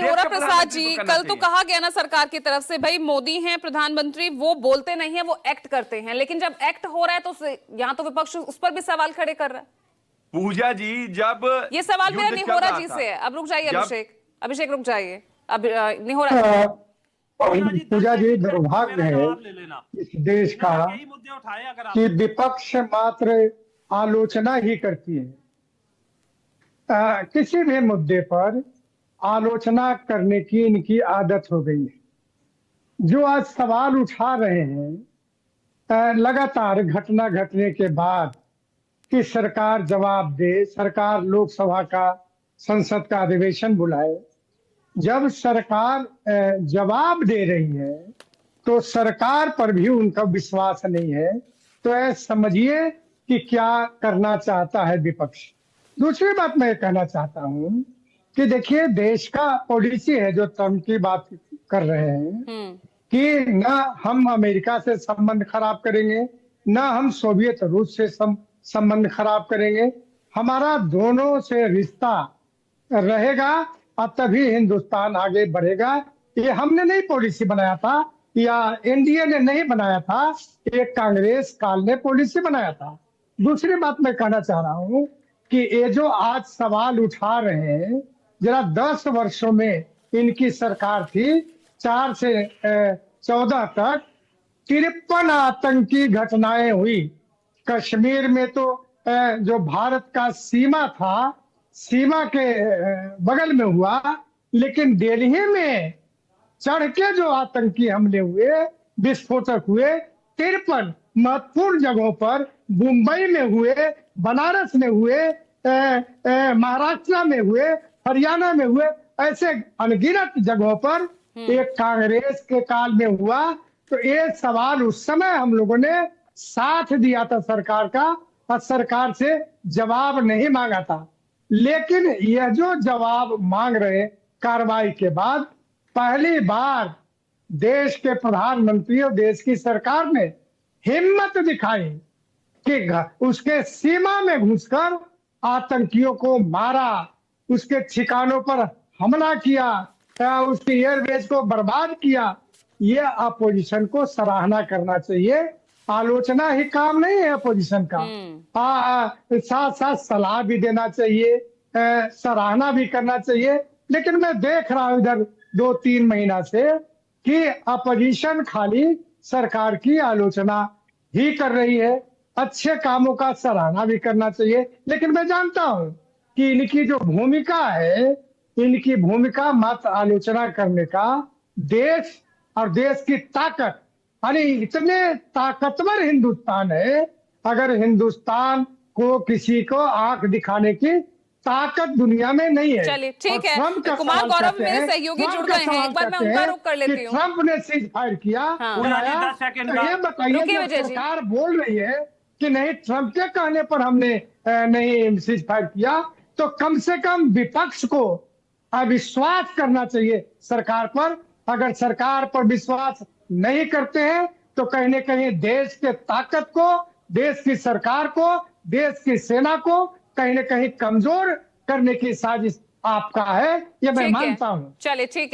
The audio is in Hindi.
निहोरा प्रसाद जी, कल तो कहा गया ना सरकार की तरफ से, भाई मोदी हैं प्रधानमंत्री, वो बोलते नहीं है, वो एक्ट करते हैं, लेकिन जब एक्ट हो रहा है तो यहाँ तो विपक्ष उस पर भी सवाल खड़े कर रहा है। पूजा जी, जब ये सवाल मेरा निहोरा जी से है। अब रुक जाइए अभिषेक रुक जाइए। अब निहोरा पूजा जी, दुर्भाग्य है इस देश का कि विपक्ष मात्र आलोचना ही करती है। किसी भी मुद्दे पर आलोचना करने की इनकी आदत हो गई है। जो आज सवाल उठा रहे हैं लगातार घटना घटने के बाद कि सरकार जवाब दे, सरकार लोकसभा का संसद का अधिवेशन बुलाए। जब सरकार जवाब दे रही है तो सरकार पर भी उनका विश्वास नहीं है, तो समझिए कि क्या करना चाहता है विपक्ष। दूसरी बात मैं कहना चाहता हूं कि देखिए, देश का पॉलिसी है जो ट्रम्प की बात कर रहे हैं कि ना हम अमेरिका से संबंध खराब करेंगे, ना हम सोवियत रूस से संबंध खराब करेंगे, हमारा दोनों से रिश्ता रहेगा और तभी हिंदुस्तान आगे बढ़ेगा। ये हमने नहीं पॉलिसी बनाया था या एनडीए ने नहीं बनाया था, ये कांग्रेस काल ने पॉलिसी बनाया था। दूसरी बात मैं कहना चाह रहा हूं कि ये जो आज सवाल उठा रहे हैं, जरा 10 वर्षों में इनकी सरकार थी, 4 से 14 तक 53 आतंकी घटनाएं हुई। कश्मीर में तो जो भारत का सीमा था, सीमा के बगल में हुआ, लेकिन दिल्ली में चढ़ के जो आतंकी हमले हुए, विस्फोटक हुए, 53 महत्वपूर्ण जगहों पर, मुंबई में हुए, बनारस में हुए, महाराष्ट्र में हुए, हरियाणा में हुए, ऐसे अनगिनत जगहों पर एक कांग्रेस के काल में हुआ। तो ये सवाल उस समय हम लोगों ने साथ दिया था सरकार का और सरकार से जवाब नहीं मांगा था। लेकिन यह जो जवाब मांग रहे कार्रवाई के बाद, पहली बार देश के प्रधानमंत्री और देश की सरकार ने हिम्मत दिखाई कि उसके सीमा में घुसकर आतंकियों को मारा, उसके ठिकानों पर हमला किया, उसकी एयरबेस को बर्बाद किया। ये अपोजिशन को सराहना करना चाहिए, आलोचना ही काम नहीं है अपोजिशन का। साथ साथ सलाह भी देना चाहिए, सराहना भी करना चाहिए। लेकिन मैं देख रहा हूं इधर 2-3 महीना से कि अपोजिशन खाली सरकार की आलोचना ही कर रही है। अच्छे कामों का सराहना भी करना चाहिए, लेकिन मैं जानता हूं कि इनकी जो भूमिका है, इनकी भूमिका मात्र आलोचना करने का। देश और देश की ताकत, अरे इतने ताकतवर हिंदुस्तान है, अगर हिंदुस्तान को किसी को आंख दिखाने की ताकत दुनिया में नहीं है। चलिए ठीक है, कुमार गौरव मेरे सहयोगी जुड़ गए हैं, एक बार मैं उनका रुख कर लेती हूँ। ट्रंप ने सीज फायर किया, ये बताइए, सरकार बोल रही है कि नहीं, ट्रंप के कहने पर हमने नहीं सीज फायर किया, तो कम से कम विपक्ष को अविश्वास करना चाहिए सरकार पर। अगर सरकार पर विश्वास नहीं करते हैं तो कहीं न कहीं देश के ताकत को, देश की सरकार को, देश की सेना को कहीं न कहीं कमजोर करने की साजिश आपका है, ये मैं मानता हूं। चलिए ठीक है।